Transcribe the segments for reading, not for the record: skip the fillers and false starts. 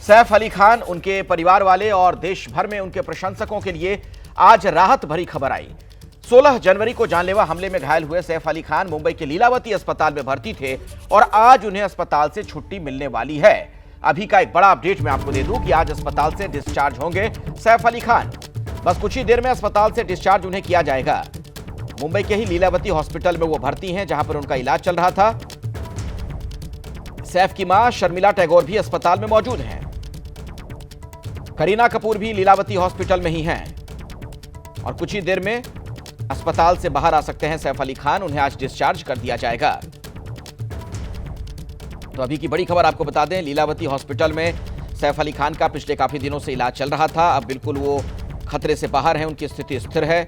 सैफ अली खान, उनके परिवार वाले और देश भर में उनके प्रशंसकों के लिए आज राहत भरी खबर आई। 16 जनवरी को जानलेवा हमले में घायल हुए सैफ अली खान मुंबई के लीलावती अस्पताल में भर्ती थे और आज उन्हें अस्पताल से छुट्टी मिलने वाली है। अभी का एक बड़ा अपडेट मैं आपको दे दूं कि आज अस्पताल से डिस्चार्ज होंगे सैफ अली खान। बस कुछ ही देर में अस्पताल से डिस्चार्ज उन्हें किया जाएगा। मुंबई के ही लीलावती हॉस्पिटल में वो भर्ती हैं, जहां पर उनका इलाज चल रहा था। सैफ की मां शर्मिला टैगोर भी अस्पताल में मौजूद हैं। करीना कपूर भी लीलावती हॉस्पिटल में ही हैं और कुछ ही देर में अस्पताल से बाहर आ सकते हैं सैफ अली खान। उन्हें आज डिस्चार्ज कर दिया जाएगा। तो अभी की बड़ी खबर आपको बता दें, लीलावती हॉस्पिटल में सैफ अली खान का पिछले काफी दिनों से इलाज चल रहा था। अब बिल्कुल वो खतरे से बाहर हैं, उनकी स्थिति स्थिर है।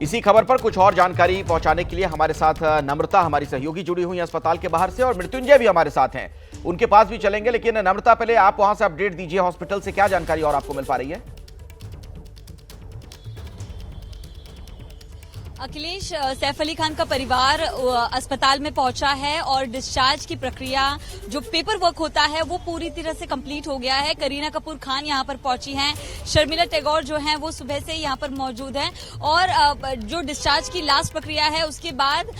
इसी खबर पर कुछ और जानकारी पहुंचाने के लिए हमारे साथ नम्रता, हमारी सहयोगी, जुड़ी हुई हैं अस्पताल के बाहर से, और मृत्युंजय भी हमारे साथ हैं। उनके पास भी चलेंगे, लेकिन नम्रता पहले आप वहां से अपडेट दीजिए। हॉस्पिटल से क्या जानकारी और आपको मिल पा रही है? अखिलेश, सैफ अली खान का परिवार अस्पताल में पहुंचा है और डिस्चार्ज की प्रक्रिया, जो पेपर वर्क होता है, वो पूरी तरह से कंप्लीट हो गया है। करीना कपूर खान यहां पर पहुंची हैं, शर्मिला टैगोर जो हैं वो सुबह से यहां पर मौजूद हैं और जो डिस्चार्ज की लास्ट प्रक्रिया है उसके बाद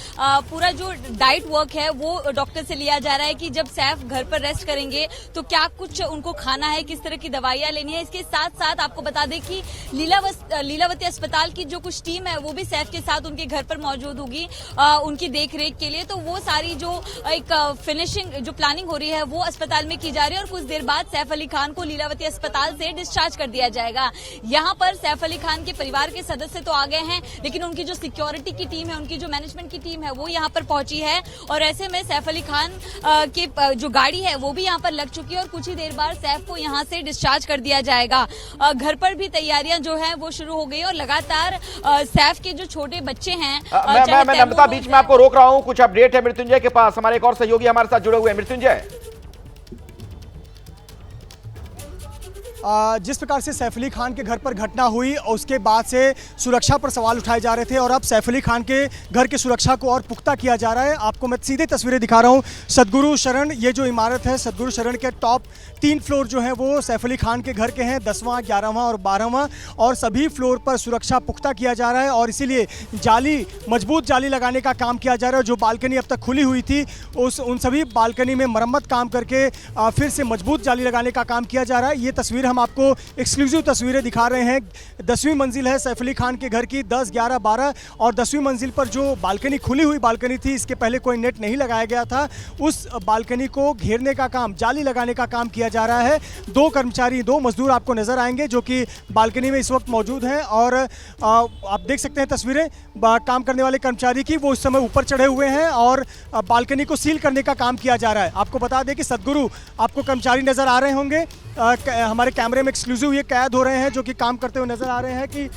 पूरा जो डाइट वर्क है वो डॉक्टर से लिया जा रहा है कि जब सैफ घर पर रेस्ट करेंगे तो क्या कुछ उनको खाना है, किस तरह की दवाइयां लेनी है। इसके साथ साथ आपको बता दें कि लीलावती अस्पताल की जो कुछ टीम है वो भी सैफ के साथ उनके घर पर मौजूद होगी उनकी देखरेख के लिए। तो वो सारी जो एक फिनिशिंग जो प्लानिंग हो रही है वो अस्पताल में की जा रही है और कुछ देर बाद सैफ अली खान को लीलावती अस्पताल से डिस्चार्ज कर दिया जाएगा। यहाँ पर सैफ अली खान के परिवार के सदस्य तो आ गए हैं, लेकिन उनकी जो सिक्योरिटी की टीम है, उनकी जो मैनेजमेंट की टीम है वो यहाँ पर पहुंची है और ऐसे में सैफ अली खान की जो गाड़ी है वो भी यहाँ पर लग चुकी है और कुछ ही देर बाद सैफ को यहाँ से डिस्चार्ज कर दिया जाएगा। घर पर भी तैयारियां जो है वो शुरू हो गई और लगातार सैफ के जो छोटे बच्चे हैं। मैं नम्रता, बीच में आपको रोक रहा हूं, कुछ अपडेट है मृत्युंजय के पास। हमारे एक और सहयोगी हमारे साथ जुड़े हुए हैं। मृत्युंजय, जिस प्रकार से सैफ अली खान के घर पर घटना हुई और उसके बाद से सुरक्षा पर सवाल उठाए जा रहे थे और अब सैफ अली खान के घर की सुरक्षा को और पुख्ता किया जा रहा है। आपको मैं सीधे तस्वीरें दिखा रहा हूं। सद्गुरु शरण, ये जो इमारत है, सद्गुरु शरण के टॉप 3 फ्लोर जो हैं वो सैफ अली खान के घर के हैं, 10वां, 11वां और 12वां, और सभी फ्लोर पर सुरक्षा पुख्ता किया जा रहा है और इसीलिए मजबूत जाली लगाने का काम किया जा रहा है। जो बालकनी अब तक खुली हुई थी उन सभी बालकनी में मरम्मत काम करके फिर से मजबूत जाली लगाने का काम किया जा रहा है। ये तस्वीर हम आपको एक्सक्लूसिव तस्वीरें दिखा रहे हैं। 10वीं मंजिल है सैफ अली खान के घर की, 10, 11, 12, और 10वीं मंजिल पर जो बालकनी, खुली हुई बालकनी थी, इसके पहले कोई नेट नहीं लगाया गया था, उस बालकनी को घेरने का काम, जाली लगाने का काम किया जा रहा है। 2 मजदूर आपको नजर आएंगे जो कि बालकनी में इस वक्त मौजूद हैं और आप देख सकते हैं तस्वीरें काम करने वाले कर्मचारी की, वो इस समय ऊपर चढ़े हुए हैं और बालकनी को सील करने का काम किया जा रहा है। आपको बता दें कि सद्गुरु आपको कर्मचारी नजर आ रहे होंगे, हमारे कैमरे में एक्सक्लूसिव ये कैद हो रहे हैं जो कि काम करते हुए नजर आ रहे हैं कि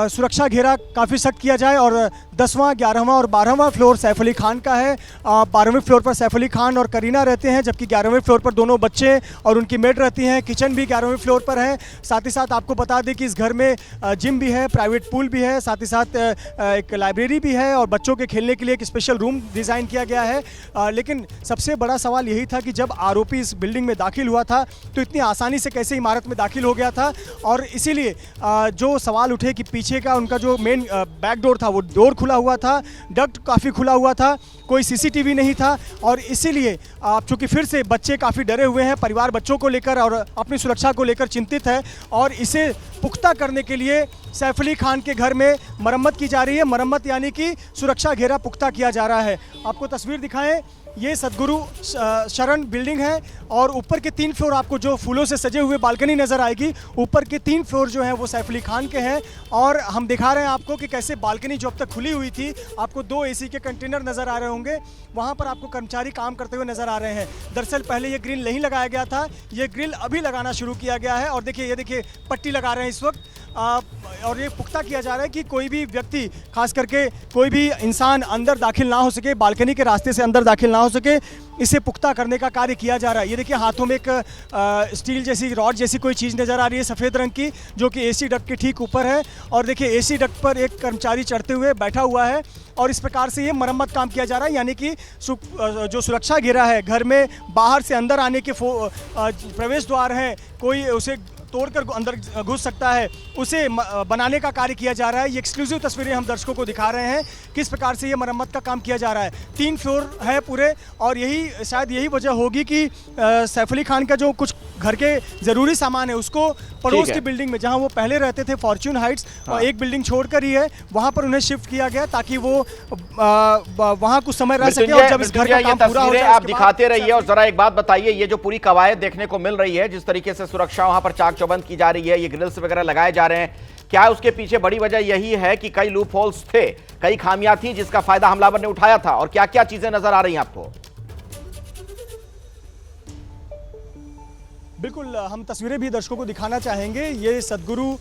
सुरक्षा घेरा काफ़ी सख्त किया जाए और 10वां, 11वां और 12वां फ्लोर सैफ अली खान का है। 12वें फ्लोर पर सैफ अली खान और करीना रहते हैं, जबकि 11वें फ्लोर पर दोनों बच्चे और उनकी मेड रहती हैं। किचन भी 11वें फ्लोर पर है। साथ ही साथ आपको बता दें कि इस घर में जिम भी है, प्राइवेट पूल भी है, साथ ही साथ एक लाइब्रेरी भी है और बच्चों के खेलने के लिए एक स्पेशल रूम डिज़ाइन किया गया है। लेकिन सबसे बड़ा सवाल यही था कि जब आरोपी इस बिल्डिंग में दाखिल हुआ था तो इतनी आसानी से कैसे इमारत में दाखिल हो गया था, और इसीलिए जो सवाल उठे कि पीछे का उनका जो मेन बैक डोर था वो डोर खुला हुआ था, डक्ट काफ़ी खुला हुआ था, कोई सीसीटीवी नहीं था और इसीलिए चूँकि फिर से बच्चे काफ़ी डरे हुए हैं, परिवार बच्चों को लेकर और अपनी सुरक्षा को लेकर चिंतित है और इसे पुख्ता करने के लिए सैफ अली खान के घर में मरम्मत की जा रही है। मरम्मत यानी कि सुरक्षा घेरा पुख्ता किया जा रहा है। आपको तस्वीर दिखाएं, ये सद्गुरु शरण बिल्डिंग है और ऊपर के 3 फ्लोर आपको जो फूलों से सजे हुए बालकनी नज़र आएगी, ऊपर के 3 फ्लोर जो हैं वो सैफ अली खान के हैं और हम दिखा रहे हैं आपको कि कैसे बालकनी जो अब तक खुली हुई थी, आपको 2 AC के कंटेनर नज़र आ रहे होंगे, वहाँ पर आपको कर्मचारी काम करते हुए नज़र आ रहे हैं। दरअसल पहले ये ग्रिल नहीं लगाया गया था, ये ग्रिल अभी लगाना शुरू किया गया है और देखिए, ये देखिए पट्टी लगा रहे हैं इस वक्त। और ये पुख्ता किया जा रहा है कि कोई भी व्यक्ति, खास करके कोई भी इंसान अंदर दाखिल ना हो सके, बालकनी के रास्ते से अंदर दाखिल ना हो सके, इसे पुख्ता करने का कार्य किया जा रहा है। ये देखिए हाथों में एक स्टील जैसी रॉड जैसी कोई चीज़ नज़र आ रही है सफ़ेद रंग की, जो कि एसी डक्ट के ठीक ऊपर है। और देखिए एसी डक्ट पर एक कर्मचारी चढ़ते हुए बैठा हुआ है और इस प्रकार से ये मरम्मत काम किया जा रहा है, यानी कि जो सुरक्षा घेरा है घर में, बाहर से अंदर आने के प्रवेश द्वार हैं, कोई उसे तोड़कर अंदर घुस सकता है, उसे बनाने का कार्य किया जा रहा है। ये एक्सक्लूसिव तस्वीरें हम दर्शकों को दिखा रहे हैं किस प्रकार से ये मरम्मत का काम किया जा रहा है। 3 फ्लोर है पूरे, और शायद यही वजह होगी कि सैफ अली खान का जो कुछ घर के ज़रूरी सामान है उसको पड़ोस की बिल्डिंग में, जहां वो पहले रहते थे फॉर्च्यून हाइट्स, एक बिल्डिंग छोड़कर ही है, वहां पर उन्हें शिफ्ट किया गया ताकि वो वहां कुछ समय रह सके। और जब इस घर का काम पूरा हो जाए, आप दिखाते रहिए। और जरा एक बात बताइए, ये जो पूरी कवायद देखने को मिल रही है, जिस तरीके से सुरक्षा वहां पर चाक चौबंद की जा रही है, ये ग्रिल्स वगैरह लगाए जा रहे हैं, क्या उसके पीछे बड़ी वजह यही है कि कई लूप होल्स थे, कई खामियां थी जिसका फायदा हमलावर ने उठाया था? और क्या क्या चीजें नजर आ रही हैं आपको? बिल्कुल, हम तस्वीरें भी दर्शकों को दिखाना चाहेंगे। ये सदगुरु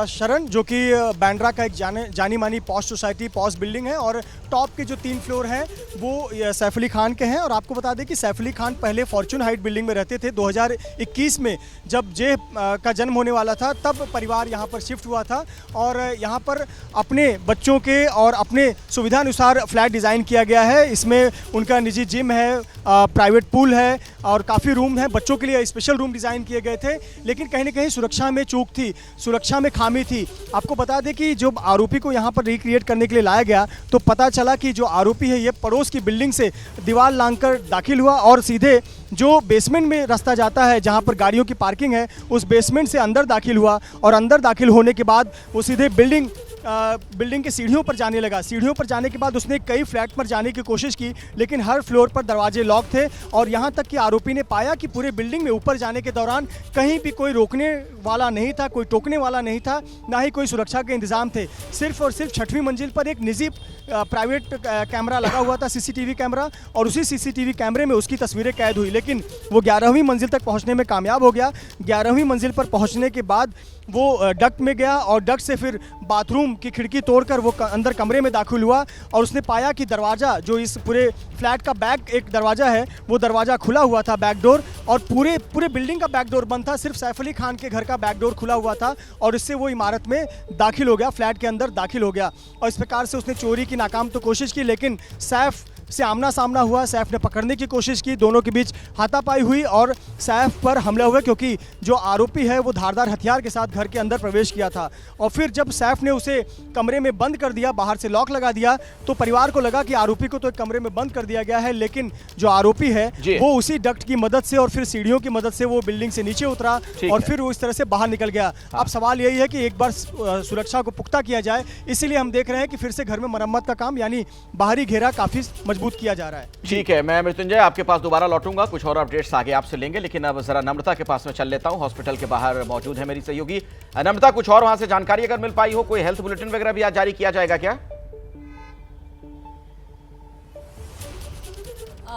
शरण, जो कि बांद्रा का एक जानी मानी पॉश सोसाइटी, पॉश बिल्डिंग है, और टॉप के जो 3 फ्लोर हैं वो सैफ अली खान के हैं। और आपको बता दें कि सैफ अली खान पहले फॉर्च्यून हाइट बिल्डिंग में रहते थे। 2021 में जब जे का जन्म होने वाला था, तब परिवार यहाँ पर शिफ्ट हुआ था और यहाँ पर अपने बच्चों के और अपने सुविधानुसार फ्लैट डिज़ाइन किया गया है। इसमें उनका निजी जिम है, प्राइवेट पूल है और काफ़ी रूम हैं। बच्चों के लिए स्पेशल रूम डिज़ाइन किए गए थे, लेकिन कहीं ना कहीं सुरक्षा में चूक थी, सुरक्षा में खामी थी। आपको बता दें कि जब आरोपी को यहाँ पर रिक्रिएट करने के लिए लाया गया तो पता चला कि जो आरोपी है ये पड़ोस की बिल्डिंग से दीवार लांघकर दाखिल हुआ और सीधे जो बेसमेंट में रास्ता जाता है, जहाँ पर गाड़ियों की पार्किंग है, उस बेसमेंट से अंदर दाखिल हुआ। और अंदर दाखिल होने के बाद वो सीधे बिल्डिंग के सीढ़ियों पर जाने लगा। सीढ़ियों पर जाने के बाद उसने कई फ्लैट पर जाने की कोशिश की, लेकिन हर फ्लोर पर दरवाजे लॉक थे। और यहाँ तक कि आरोपी ने पाया कि पूरे बिल्डिंग में ऊपर जाने के दौरान कहीं भी कोई रोकने वाला नहीं था, कोई टोकने वाला नहीं था, ना ही कोई सुरक्षा के इंतजाम थे। सिर्फ और सिर्फ 6वीं मंजिल पर एक निजी प्राइवेट कैमरा लगा हुआ था, सीसीटीवी कैमरा, और उसी सीसीटीवी कैमरे में उसकी तस्वीरें कैद हुई। लेकिन वो 11वीं मंजिल तक पहुँचने में कामयाब हो गया। 11वीं मंजिल पर पहुँचने के बाद वो डक्ट में गया और डक्ट से फिर बाथरूम की खिड़की तोड़कर वो अंदर कमरे में दाखिल हुआ और उसने पाया कि दरवाज़ा, जो इस पूरे फ्लैट का बैक एक दरवाज़ा है, वो दरवाज़ा खुला हुआ था, बैक डोर, और पूरे बिल्डिंग का बैक डोर बंद था। सिर्फ सैफ अली खान के घर का बैक डोर खुला हुआ था और इससे वो इमारत में दाखिल हो गया, फ्लैट के अंदर दाखिल हो गया। और इस प्रकार से उसने चोरी की नाकाम तो कोशिश की, लेकिन सैफ से आमना सामना हुआ। सैफ ने पकड़ने की कोशिश की, दोनों के बीच हाथापाई हुई और सैफ पर हमला हुआ, क्योंकि जो आरोपी है वो धारदार हथियार के साथ घर के अंदर प्रवेश किया था। और फिर जब सैफ ने उसे कमरे में बंद कर दिया, बाहर से लॉक लगा दिया, तो परिवार को लगा कि आरोपी को तो एक कमरे में बंद कर दिया गया है, लेकिन जो आरोपी है वो उसी डक्ट की मदद से और फिर सीढ़ियों की मदद से वो बिल्डिंग से नीचे उतरा और फिर वो इस तरह से बाहर निकल गया। अब सवाल यही है कि एक बार सुरक्षा को पुख्ता किया जाए, इसीलिए हम देख रहे हैं कि फिर से घर में मरम्मत का काम, यानी बाहरी घेरा काफी मजबूत किया जा रहा है। ठीक है, मैं मृत्युंजय आपके पास दोबारा लौटूंगा, कुछ और अपडेट्स आगे आपसे लेंगे, लेकिन अब जरा नम्रता के पास में चल लेता हूं। हॉस्पिटल के बाहर मौजूद है मेरी सहयोगी नम्रता। कुछ और वहां से जानकारी अगर मिल पाई हो, कोई हेल्थ बुलेटिन वगैरह भी आज जारी किया जाएगा क्या?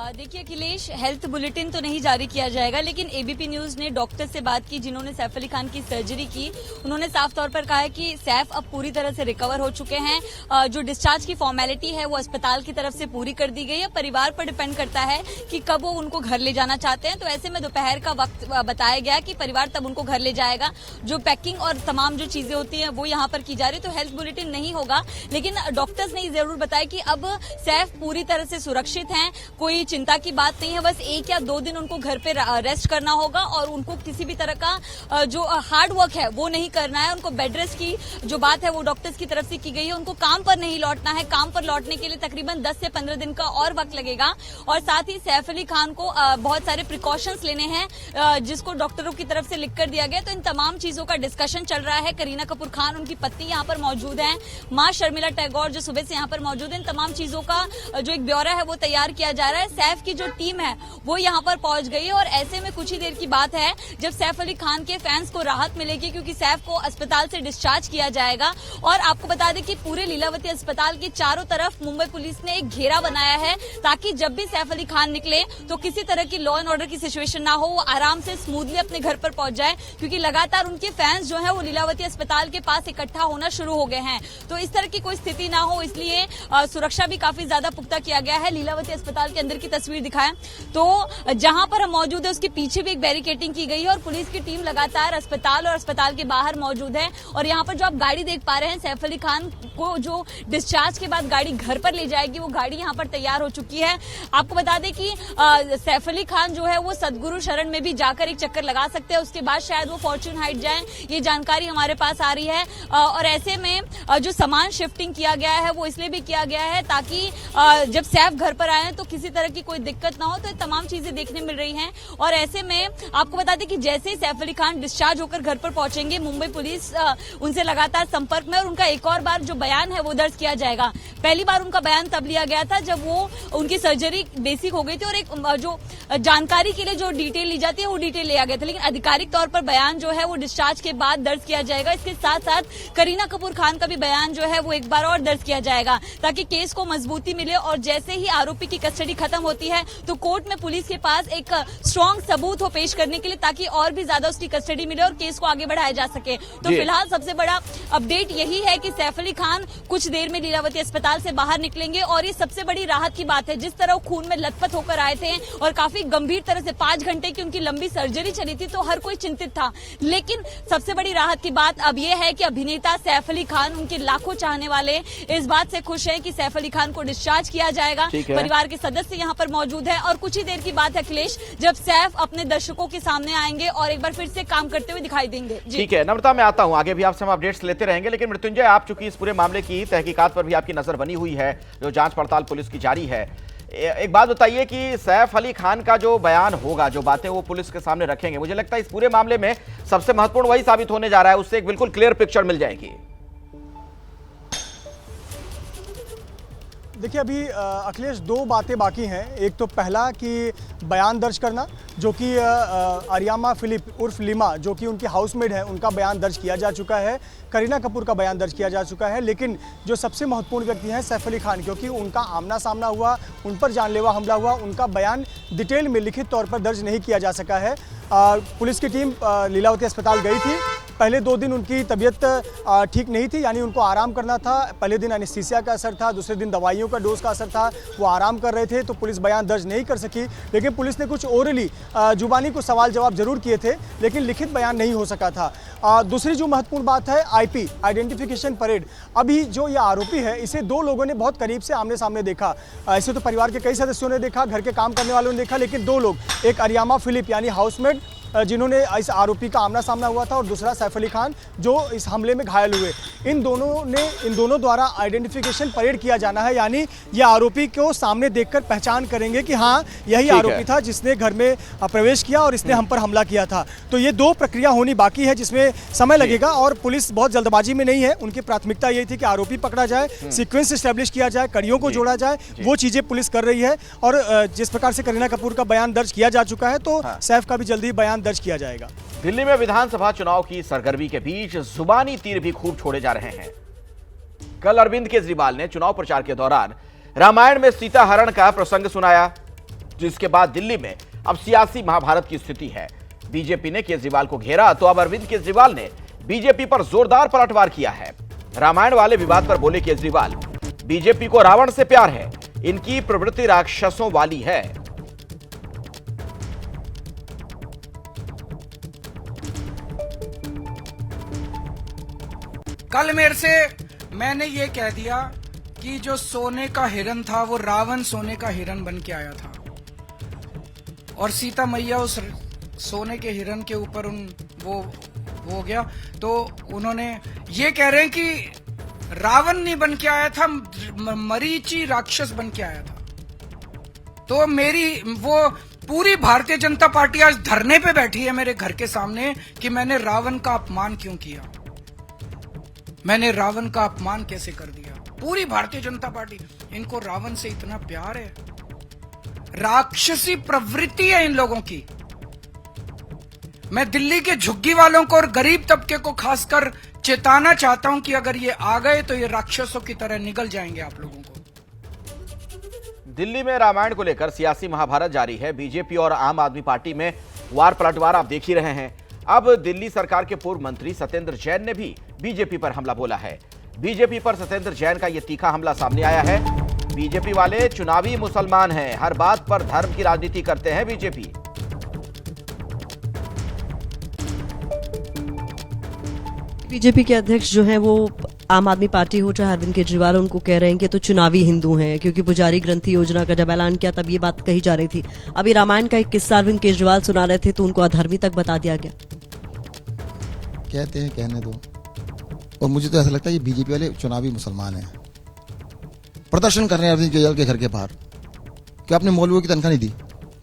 देखिए अखिलेश, हेल्थ बुलेटिन तो नहीं जारी किया जाएगा, लेकिन एबीपी न्यूज ने डॉक्टर से बात की जिन्होंने सैफ अली खान की सर्जरी की। उन्होंने साफ तौर पर कहा है कि सैफ अब पूरी तरह से रिकवर हो चुके हैं। जो डिस्चार्ज की फॉर्मेलिटी है वो अस्पताल की तरफ से पूरी कर दी गई है। परिवार पर डिपेंड करता है कि कब वो उनको घर ले जाना चाहते हैं, तो ऐसे में दोपहर का वक्त बताया गया कि परिवार तब उनको घर ले जाएगा। जो पैकिंग और तमाम जो चीजें होती हैं वो यहाँ पर की जा रही है, तो हेल्थ बुलेटिन नहीं होगा, लेकिन डॉक्टर्स ने जरूर बताया कि अब सैफ पूरी तरह से सुरक्षित हैं, कोई चिंता की बात नहीं है। बस 1 या 2 दिन उनको घर पे रेस्ट करना होगा और उनको किसी भी तरह का जो हार्ड वर्क है वो नहीं करना है। उनको बेड रेस्ट की जो बात है वो डॉक्टर्स की तरफ से की गई है। उनको काम पर नहीं लौटना है। काम पर लौटने के लिए तकरीबन 10 से 15 दिन का और वक्त लगेगा। और साथ ही सैफ अली खान को बहुत सारे प्रिकॉशंस लेने हैं, जिसको डॉक्टरों की तरफ से लिख कर दिया गया। तो इन तमाम चीजों का डिस्कशन चल रहा है। करीना कपूर खान, उनकी पत्नी यहाँ पर मौजूद है, माँ शर्मिला टैगोर जो सुबह से यहाँ पर मौजूद है। इन तमाम चीजों का जो एक ब्यौरा है वो तैयार किया जा रहा है। सैफ की जो टीम है वो यहाँ पर पहुंच गई और ऐसे में कुछ ही देर की बात है जब सैफ अली खान के फैंस को राहत मिलेगी, क्योंकि सैफ को अस्पताल से डिस्चार्ज किया जाएगा। और आपको बता दें कि पूरे लीलावती अस्पताल के चारों तरफ मुंबई पुलिस ने एक घेरा बनाया है, ताकि जब भी सैफ अली खान निकले तो किसी तरह की लॉ एंड ऑर्डर की सिचुएशन ना हो, वो आराम से स्मूथली अपने घर पर पहुंच जाए, क्योंकि लगातार उनके फैंस जो है वो लीलावती अस्पताल के पास इकट्ठा होना शुरू हो गए हैं। तो इस तरह की कोई स्थिति ना हो, इसलिए सुरक्षा भी काफी ज्यादा पुख्ता किया गया है। लीलावती अस्पताल के अंदर की तस्वीर दिखाएं तो जहां पर हम मौजूद है उसके पीछे भी एक बैरिकेडिंग की गई है और पुलिस की टीम लगातार अस्पताल और अस्पताल के बाहर मौजूद है। और यहाँ पर जो आप गाड़ी देख पा रहे हैं, सैफ अली खान को जो डिस्चार्ज के बाद गाड़ी घर पर ले जाएगी, वो गाड़ी यहाँ पर तैयार हो चुकी है। आपको बता दें कि सैफ अली खान जो है वो सदगुरु शरण में भी जाकर एक चक्कर लगा सकते हैं, उसके बाद शायद वो फॉर्च्यून हाइट जाएं, ये जानकारी हमारे पास आ रही है। और ऐसे में जो सामान शिफ्टिंग किया गया है वो इसलिए भी किया गया है ताकि जब सैफ घर पर आए तो किसी तरह की कोई दिक्कत ना हो। तो ये तमाम चीजें देखने मिल रही हैं। और ऐसे में आपको बता दें कि जैसे ही सैफ अली खान डिस्चार्ज होकर घर पर पहुंचेंगे, मुंबई पुलिस उनसे लगातार संपर्क में और उनका एक और बार जो बयान है वो दर्ज किया जाएगा। पहली बार उनका बयान तब लिया गया था जब वो उनकी सर्जरी बेसिक हो गई थी और एक जो जानकारी के लिए जो डिटेल ली जाती है वो डिटेल लिया गया था, लेकिन आधिकारिक तौर पर बयान जो है वो डिस्चार्ज के बाद दर्ज किया जाएगा। इसके साथ साथ करीना कपूर खान का भी बयान जो है वो एक बार और दर्ज किया जाएगा, ताकि केस को मजबूती मिले। और जैसे ही आरोपी की कस्टडी खत्म होती है तो कोर्ट में पुलिस के पास एक स्ट्रॉन्ग सबूत हो पेश करने के लिए, ताकि और भी ज्यादा उसकी कस्टडी मिले और केस को आगे बढ़ाया जा सके। तो फिलहाल सबसे बड़ा अपडेट यही है कि सैफ अली खान कुछ देर में लीलावती अस्पताल से बाहर निकलेंगे और ये सबसे बड़ी राहत की बात है। जिस तरह वो खून में लथपथ होकर आए थे और काफी गंभीर तरह से 5 घंटे की उनकी लंबी सर्जरी चली थी, तो हर कोई चिंतित था। लेकिन सबसे बड़ी राहत की बात अब यह है कि अभिनेता सैफ अली खान, उनके लाखों चाहने वाले इस बात से खुश हैं कि सैफ अली खान को डिस्चार्ज किया जाएगा। परिवार के सदस्य यहाँ पर मौजूद है और कुछ ही देर की बात है अखिलेश, जब सैफ अपने दर्शकों के सामने आएंगे और एक बार फिर से काम करते हुए दिखाई देंगे। ठीक है नम्रता, मैं आता हूँ, आगे भी आपसे हम अपडेट्स लेते रहेंगे। लेकिन मृत्युंजय, आप चूंकि इस पूरे मामले की तहकीकात पर भी आपकी नजर बनी हुई है, जो जांच पड़ताल पुलिस की जारी है, एक बात बताइए कि सैफ अली खान का जो बयान होगा, जो बातें वो पुलिस के सामने रखेंगे, मुझे लगता है इस पूरे मामले में सबसे महत्वपूर्ण वही साबित होने जा रहा है, उससे एक बिल्कुल क्लियर पिक्चर मिल जाएगी। देखिए अभी अखिलेश 2 बातें बाकी हैं। एक तो पहला कि बयान दर्ज करना, जो कि अरियामा फिलिप उर्फ लीमा, जो कि उनकी हाउसमेड है, उनका बयान दर्ज किया जा चुका है। करीना कपूर का बयान दर्ज किया जा चुका है। लेकिन जो सबसे महत्वपूर्ण व्यक्ति हैं सैफ अली खान, क्योंकि उनका आमना सामना हुआ, उन पर जानलेवा हमला हुआ, उनका बयान डिटेल में लिखित तौर पर दर्ज नहीं किया जा सका है। पुलिस की टीम लीलावती अस्पताल गई थी। पहले 2 दिन उनकी तबीयत ठीक नहीं थी, यानी उनको आराम करना था। पहले दिन एनेस्थीसिया का असर था, दूसरे दिन दवाइयों का डोज का असर था, वो आराम कर रहे थे, तो पुलिस बयान दर्ज नहीं कर सकी। लेकिन पुलिस ने कुछ ओरली जुबानी को सवाल जवाब जरूर किए थे, लेकिन लिखित बयान नहीं हो सका था। दूसरी जो महत्वपूर्ण बात है, आईपी आइडेंटिफिकेशन परेड। अभी जो ये आरोपी है, इसे 2 लोगों ने बहुत करीब से आमने सामने देखा। ऐसे तो परिवार के कई सदस्यों ने देखा, घर के काम करने वालों ने देखा, लेकिन 2 लोग, एक अरियामा फिलिप यानी हाउसमेड जिन्होंने इस आरोपी का आमना सामना हुआ था, और दूसरा सैफ अली खान जो इस हमले में घायल हुए, इन दोनों द्वारा आइडेंटिफिकेशन परेड किया जाना है। यानी ये आरोपी को सामने देखकर पहचान करेंगे कि हाँ यही आरोपी था जिसने घर में प्रवेश किया और इसने हम पर हमला किया था। तो ये 2 प्रक्रिया होनी बाकी है, जिसमें समय लगेगा और पुलिस बहुत जल्दबाजी में नहीं है। उनकी प्राथमिकता यही थी कि आरोपी पकड़ा जाए, सीक्वेंस एस्टेब्लिश किया जाए, कड़ियों को जोड़ा जाए, वो चीजें पुलिस कर रही है। और जिस प्रकार से करीना कपूर का बयान दर्ज किया जा चुका है, तो सैफ का भी जल्दी बयान दर्ज किया जाएगा। दिल्ली में विधानसभा चुनाव की सरगर्मी के बीच जुबानी तीर भी खूब छोड़े जा रहे हैं। कल अरविंद केजरीवाल ने चुनाव प्रचार के दौरान रामायण में सीता हरण का प्रसंग सुनाया, जिसके बाद दिल्ली में अब सियासी महाभारत की स्थिति है। बीजेपी ने केजरीवाल को घेरा तो अब अरविंद केजरीवाल ने बीजेपी पर जोरदार पलटवार किया है। रामायण वाले विवाद पर बोले केजरीवाल, बीजेपी को रावण से प्यार है, इनकी प्रवृत्ति राक्षसों वाली है। कल मैंने ये कह दिया कि जो सोने का हिरन था वो रावण सोने का हिरन बन के आया था, और सीता मैया उस सोने के हिरन के ऊपर वो हो गया। तो उन्होंने ये कह रहे हैं कि रावण नहीं बन के आया था, मरीची राक्षस बन के आया था। तो मेरी वो पूरी भारतीय जनता पार्टी आज धरने पे बैठी है मेरे घर के सामने कि मैंने रावण का अपमान क्यों किया, मैंने रावण का अपमान कैसे कर दिया। पूरी भारतीय जनता पार्टी, इनको रावण से इतना प्यार है, राक्षसी प्रवृत्ति है इन लोगों की। मैं दिल्ली के झुग्गी वालों को और गरीब तबके को खासकर चेताना चाहता हूं कि अगर ये आ गए तो ये राक्षसों की तरह निगल जाएंगे आप लोगों को। दिल्ली में रामायण को लेकर सियासी महाभारत जारी है। बीजेपी और आम आदमी पार्टी में वार पलटवार आप देख ही रहे हैं। अब दिल्ली सरकार के पूर्व मंत्री सत्येंद्र जैन ने भी बीजेपी पर हमला बोला है। बीजेपी पर सत्येंद्र जैन का यह तीखा हमला सामने आया है। बीजेपी वाले चुनावी मुसलमान हैं, हर बात पर धर्म की राजनीति करते हैं बीजेपी। बीजेपी के अध्यक्ष जो हैं वो आम आदमी पार्टी हो चाहे अरविंद केजरीवाल, उनको कह रहे हैं कि तो चुनावी हिंदू हैं, क्योंकि पुजारी ग्रंथि योजना का जब ऐलान किया तब ये बात कही जा रही थी। अभी रामायण का एक किस्सा अरविंद केजरीवाल सुना रहे थे तो उनको अधर्मी तक बता दिया गया। कहते हैं, कहने दो। और मुझे तो ऐसा लगता है ये बीजेपी वाले चुनावी मुसलमान हैं, प्रदर्शन कर रहे हैं अरविंद केजरीवाल के घर के बाहर। क्या आपने मौलवियों की तनख्वाह नहीं दी?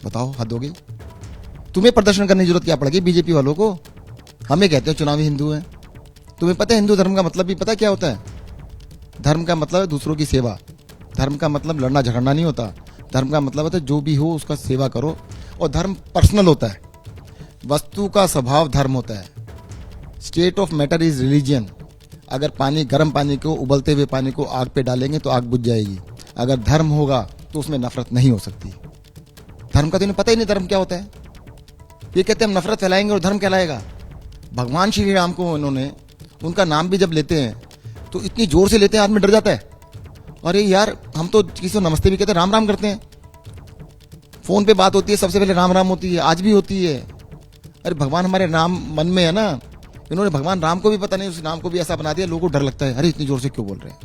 बताओ, हद हो गई। तुम्हें प्रदर्शन करने की जरूरत क्या पड़ेगी बीजेपी वालों को? हमें कहते हैं चुनावी हिंदू हैं। तुम्हें पता है हिंदू धर्म का मतलब भी पता क्या होता है? धर्म का मतलब है दूसरों की सेवा। धर्म का मतलब लड़ना झगड़ना नहीं होता। धर्म का मतलब होता है जो भी हो उसका सेवा करो। और धर्म पर्सनल होता है, वस्तु का स्वभाव धर्म होता है। State of matter is religion. अगर पानी, गर्म पानी को, उबलते हुए पानी को आग पे डालेंगे तो आग बुझ जाएगी। अगर धर्म होगा तो उसमें नफरत नहीं हो सकती। धर्म का तो इन्हें पता ही नहीं धर्म क्या होता है। ये कहते हैं हम नफरत फैलाएंगे और धर्म कहलाएगा। भगवान श्री राम को इन्होंने, उनका नाम भी जब लेते हैं तो इतनी जोर से लेते हैं आदमी डर जाता है। अरे यार, हम तो किसी को नमस्ते भी कहते हैं, राम राम करते हैं। फोन पे बात होती है सबसे पहले राम राम होती है, आज भी होती है। अरे भगवान हमारे नाम मन में है ना। इन्होंने भगवान राम को भी पता नहीं, उस नाम को भी ऐसा बना दिया, लोगों को डर लगता है। अरे इतनी जोर से क्यों बोल रहे हैं?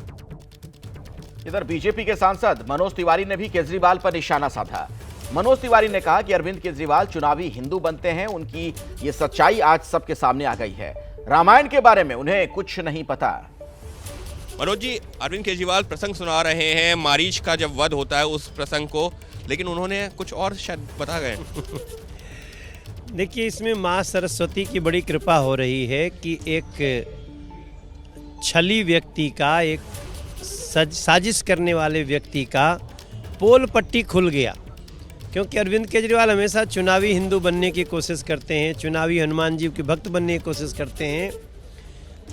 इधर बीजेपी के सांसद मनोज तिवारी ने भी केजरीवाल पर निशाना साधा। मनोज तिवारी ने कहा कि अरविंद केजरीवाल चुनावी हिंदू बनते हैं, उनकी ये सच्चाई आज सबके सामने आ गई है। रामायण के बारे में उन्हें कुछ नहीं पता। मनोज जी, अरविंद केजरीवाल प्रसंग सुना रहे हैं मारीच का जब वध होता है उस प्रसंग को, लेकिन उन्होंने कुछ और शायद बता गए। देखिए, इसमें माँ सरस्वती की बड़ी कृपा हो रही है कि एक छली व्यक्ति का, एक साजिश करने वाले व्यक्ति का पोल पट्टी खुल गया। क्योंकि अरविंद केजरीवाल हमेशा चुनावी हिंदू बनने की कोशिश करते हैं, चुनावी हनुमान जी के भक्त बनने की कोशिश करते हैं।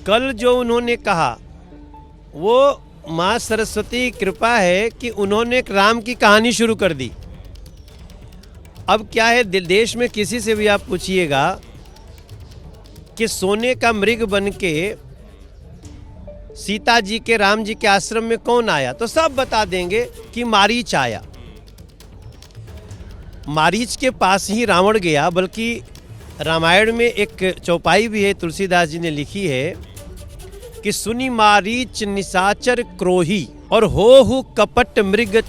कल जो उन्होंने कहा वो माँ सरस्वती की कृपा है कि उन्होंने एक राम की कहानी शुरू कर दी। अब क्या है, देश में किसी से भी आप पूछिएगा कि सोने का मृग बन के सीता जी के, राम जी के आश्रम में कौन आया, तो सब बता देंगे कि मारीच आया। मारीच के पास ही रावण गया। बल्कि रामायण में एक चौपाई भी है, तुलसीदास जी ने लिखी है कि सुनी मारीच निशाचर क्रोही और हो कपट मृग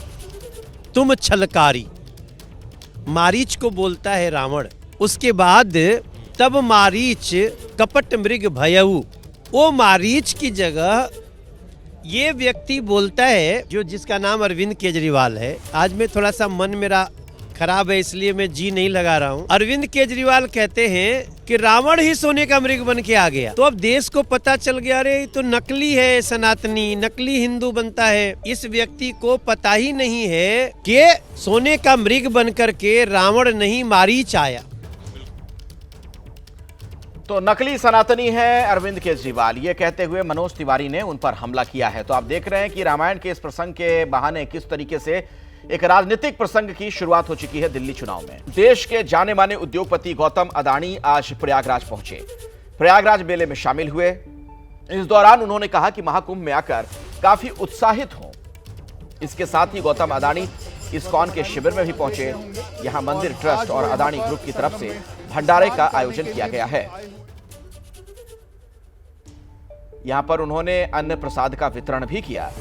तुम छलकारी। मारीच को बोलता है रावण। उसके बाद तब मारीच कपट मृग भयऊ, वो मारीच की जगह ये व्यक्ति बोलता है जो जिसका नाम अरविंद केजरीवाल है। आज में थोड़ा सा मन मेरा खराब है इसलिए मैं जी नहीं लगा रहा हूँ। अरविंद केजरीवाल कहते हैं कि रावण ही सोने का मृग बन के आ गया। तो अब देश को पता चल गया, अरे तो नकली है, सनातनी नकली हिंदू बनता है। इस व्यक्ति को पता ही नहीं है कि सोने का मृग बन करके रावण नहीं मारीच आया। तो नकली सनातनी है अरविंद केजरीवाल, ये कहते हुए मनोज तिवारी ने उन पर हमला किया है। तो आप देख रहे हैं कि रामायण के इस प्रसंग के बहाने किस तरीके से एक राजनीतिक प्रसंग की शुरुआत हो चुकी है दिल्ली चुनाव में। देश के जाने माने उद्योगपति गौतम अदानी आज प्रयागराज पहुंचे, प्रयागराज मेले में शामिल हुए। इस दौरान उन्होंने कहा कि महाकुंभ में आकर काफी उत्साहित हों। इसके साथ ही गौतम अदानी इस्कॉन के शिविर में भी पहुंचे। यहां मंदिर ट्रस्ट और अदानी ग्रुप की तरफ से भंडारे का आयोजन किया गया है। यहां पर उन्होंने अन्न प्रसाद का वितरण भी किया।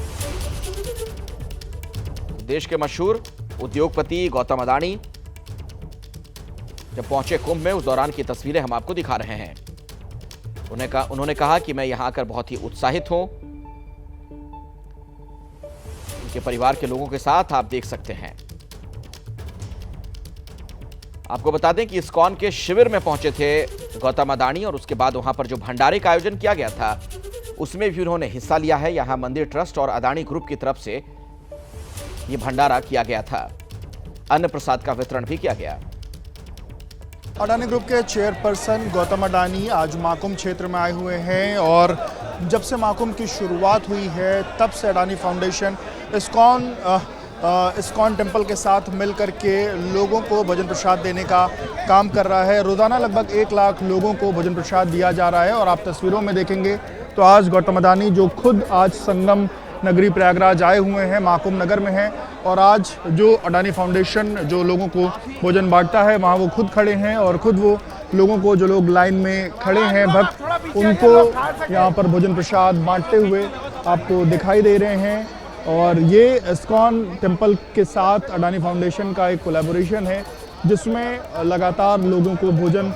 देश के मशहूर उद्योगपति गौतम अदानी जब पहुंचे कुंभ में, उस दौरान की तस्वीरें हम आपको दिखा रहे हैं। उन्होंने कहा कि मैं यहां आकर बहुत ही उत्साहित हूं। उनके परिवार के लोगों के साथ आप देख सकते हैं। आपको बता दें कि इस्कॉन के शिविर में पहुंचे थे गौतम अदानी और उसके बाद वहां पर जो भंडारे का आयोजन किया गया था उसमें भी उन्होंने हिस्सा लिया है। यहां मंदिर ट्रस्ट और अदानी ग्रुप की तरफ से ये भंडारा किया गया था। अन्न प्रसाद का वितरण भी किया गया। अडानी ग्रुप के चेयरपर्सन गौतम अडानी आज माकुम क्षेत्र में आए हुए हैं और जब से माकुम की शुरुआत हुई है तब से अडानी फाउंडेशन इस्कॉन टेम्पल के साथ मिलकर के लोगों को भोजन प्रसाद देने का काम कर रहा है। रोज़ाना लगभग 1 लाख लोगों को भोजन प्रसाद दिया जा रहा है और आप तस्वीरों में देखेंगे तो आज गौतम अडानी जो खुद आज संगम नगरी प्रयागराज आए हुए हैं, माकुम नगर में हैं और आज जो अडानी फाउंडेशन जो लोगों को भोजन बांटता है वहाँ वो खुद खड़े हैं और खुद वो लोगों को जो लोग लाइन में खड़े हैं भक्त उनको यहाँ पर भोजन प्रसाद बांटते हुए आपको दिखाई दे रहे हैं। और ये इस्कॉन टेम्पल के साथ अडानी फाउंडेशन का एक कोलैबोरेशन है जिसमें लगातार लोगों को भोजन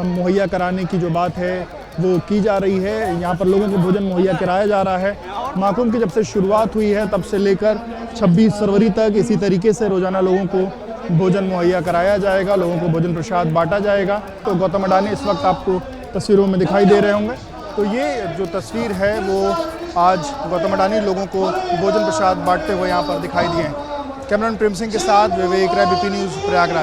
मुहैया कराने की जो बात है वो की जा रही है। यहाँ पर लोगों को भोजन मुहैया कराया जा रहा है। माकुम की जब से शुरुआत हुई है तब से लेकर 26 फरवरी तक इसी तरीके से रोज़ाना लोगों को भोजन मुहैया कराया जाएगा, लोगों को भोजन प्रसाद बांटा जाएगा। तो गौतम अडानी इस वक्त आपको तस्वीरों में दिखाई दे रहे होंगे। तो ये जो तस्वीर है वो आज गौतम अडानी लोगों को भोजन प्रसाद बांटते हुए यहाँ पर दिखाई दिए हैं। कैमरामैन प्रेम सिंह के साथ विवेक राय, बीपी न्यूज़, प्रयागराज।